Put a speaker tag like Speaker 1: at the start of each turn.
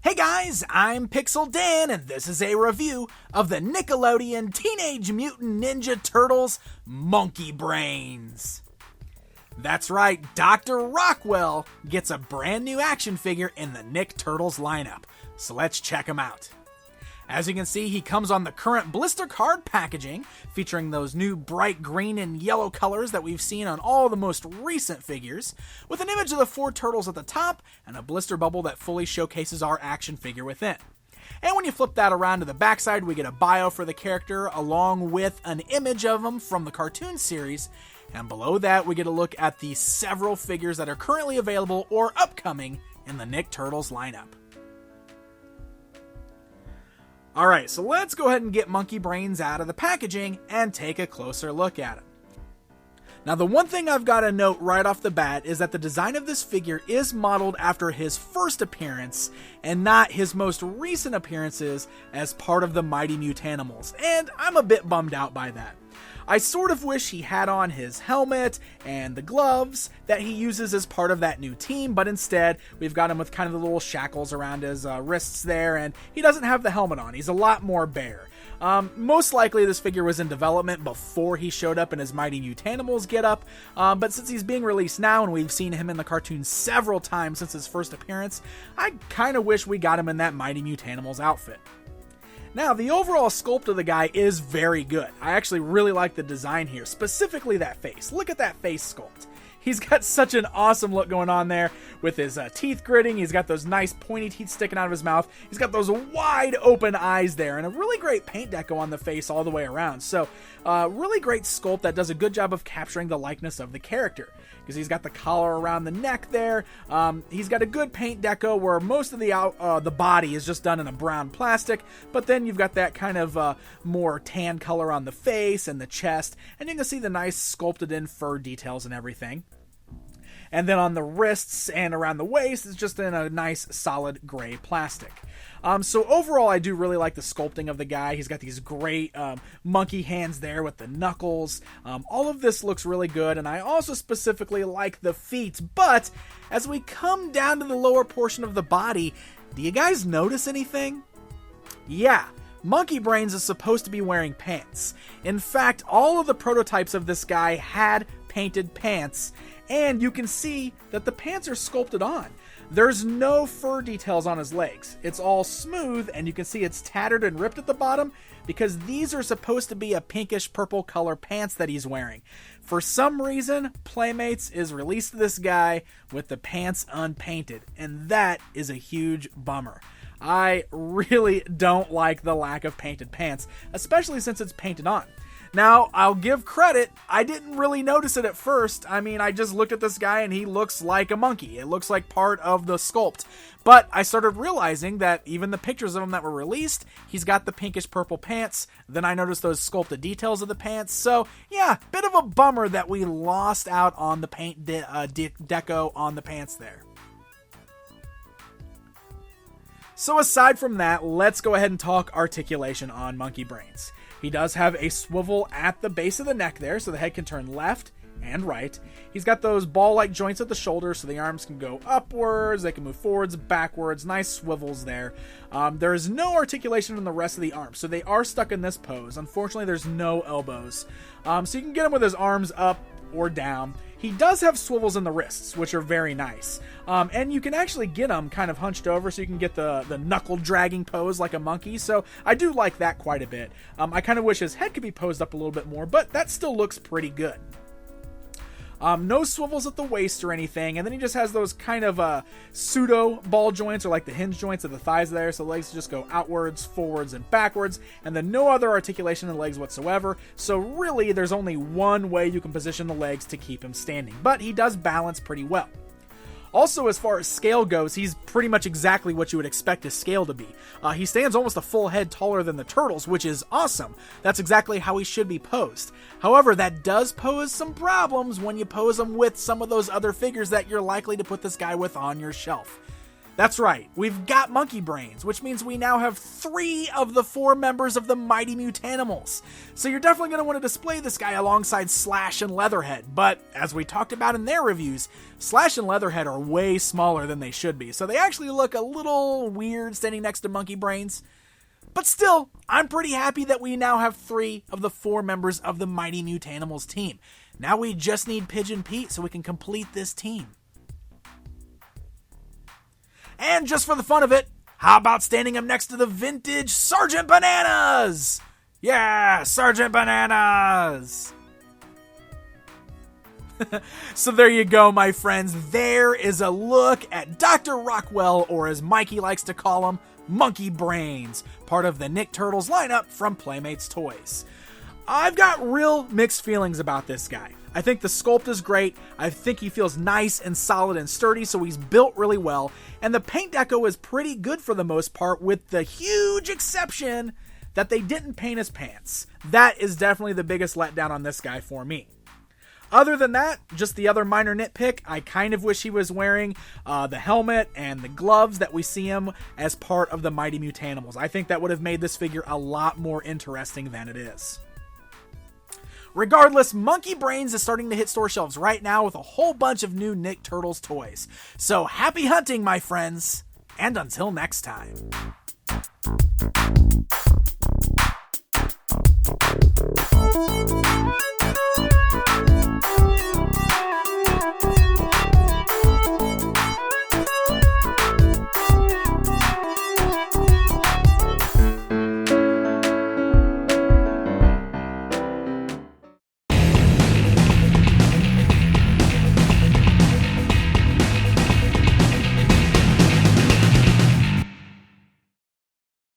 Speaker 1: Hey guys, I'm Pixel Dan, and this is a review of the Nickelodeon Teenage Mutant Ninja Turtles Monkey Brains. That's right, Dr. Rockwell gets a brand new action figure in the Nick Turtles lineup, so let's check him out. As you can see, he comes on the current blister card packaging, featuring those new bright green and yellow colors that we've seen on all the most recent figures, with an image of the 4 turtles at the top and a blister bubble that fully showcases our action figure within. And when you flip that around to the backside, we get a bio for the character along with an image of him from the cartoon series, and below that we get a look at the several figures that are currently available or upcoming in the Nick Turtles lineup. Alright, so let's go ahead and get Monkey Brains out of the packaging and take a closer look at him. Now, the one thing I've got to note right off the bat is that the design of this figure is modeled after his first appearance and not his most recent appearances as part of the Mighty Mutanimals, and I'm a bit bummed out by that. I sort of wish he had on his helmet and the gloves that he uses as part of that new team, but instead we've got him with kind of the little shackles around his wrists there, and he doesn't have the helmet on. He's a lot more bare. Most likely this figure was in development before he showed up in his Mighty Mutanimals getup, but since he's being released now and we've seen him in the cartoon several times since his first appearance, I kind of wish we got him in that Mighty Mutanimals outfit. Now, the overall sculpt of the guy is very good. I actually really like the design here, specifically that face. Look at that face sculpt. He's got such an awesome look going on there with his teeth gritting. He's got those nice pointy teeth sticking out of his mouth. He's got those wide open eyes there and a really great paint deco on the face all the way around. So, really great sculpt that does a good job of capturing the likeness of the character. Because he's got the collar around the neck there. He's got a good paint deco where most of the body is just done in a brown plastic, but then you've got that kind of more tan color on the face and the chest, and you can see the nice sculpted in fur details and everything. And then on the wrists and around the waist, it's just in a nice solid gray plastic. So overall, I do really like the sculpting of the guy. He's got these great monkey hands there with the knuckles. All of this looks really good, and I also specifically like the feet. But as we come down to the lower portion of the body, do you guys notice anything? Yeah. Monkey Brains is supposed to be wearing pants. In fact, all of the prototypes of this guy had painted pants, and you can see that the pants are sculpted on. There's no fur details on his legs. It's all smooth, and you can see it's tattered and ripped at the bottom because these are supposed to be a pinkish purple color pants that he's wearing. For some reason, Playmates is released this guy with the pants unpainted, and that is a huge bummer. I really don't like the lack of painted pants, especially since it's painted on. Now, I'll give credit, I didn't really notice it at first. I mean, I just looked at this guy and he looks like a monkey. It looks like part of the sculpt. But I started realizing that even the pictures of him that were released, he's got the pinkish purple pants. Then I noticed those sculpted details of the pants. So, yeah, bit of a bummer that we lost out on the paint deco on the pants there. So aside from that, let's go ahead and talk articulation on Monkey Brains. He does have a swivel at the base of the neck there, so the head can turn left and right. He's got those ball-like joints at the shoulders, so the arms can go upwards, they can move forwards, backwards, nice swivels there. There is no articulation in the rest of the arms, so they are stuck in this pose. Unfortunately, there's no elbows. So you can get him with his arms up or down. He does have swivels in the wrists, which are very nice. And you can actually get him kind of hunched over so you can get the knuckle dragging pose like a monkey. So I do like that quite a bit. I kind of wish his head could be posed up a little bit more, but that still looks pretty good. No swivels at the waist or anything, and then he just has those kind of pseudo ball joints or like the hinge joints of the thighs there, so the legs just go outwards, forwards, and backwards, and then no other articulation in the legs whatsoever. So really, there's only one way you can position the legs to keep him standing, but he does balance pretty well. Also, as far as scale goes, he's pretty much exactly what you would expect his scale to be. He stands almost a full head taller than the turtles, which is awesome. That's exactly how he should be posed. However, that does pose some problems when you pose him with some of those other figures that you're likely to put this guy with on your shelf. That's right, we've got Monkey Brains, which means we now have 3 of the 4 members of the Mighty Mutanimals. So you're definitely going to want to display this guy alongside Slash and Leatherhead, but as we talked about in their reviews, Slash and Leatherhead are way smaller than they should be, so they actually look a little weird standing next to Monkey Brains. But still, I'm pretty happy that we now have 3 of the 4 members of the Mighty Mutanimals team. Now we just need Pigeon Pete so we can complete this team. And just for the fun of it, how about standing up next to the vintage Sergeant Bananas? Yeah, Sergeant Bananas! So there you go, my friends. There is a look at Dr. Rockwell, or as Mikey likes to call him, Monkey Brains, part of the Nick Turtles lineup from Playmates Toys. I've got real mixed feelings about this guy. I think the sculpt is great, I think he feels nice and solid and sturdy, so he's built really well, and the paint deco is pretty good for the most part, with the huge exception that they didn't paint his pants. That is definitely the biggest letdown on this guy for me. Other than that, just the other minor nitpick, I kind of wish he was wearing the helmet and the gloves that we see him as part of the Mighty Mutanimals. I think that would have made this figure a lot more interesting than it is. Regardless, Monkey Brains is starting to hit store shelves right now with a whole bunch of new Nick Turtles toys. So happy hunting, my friends, and until next time.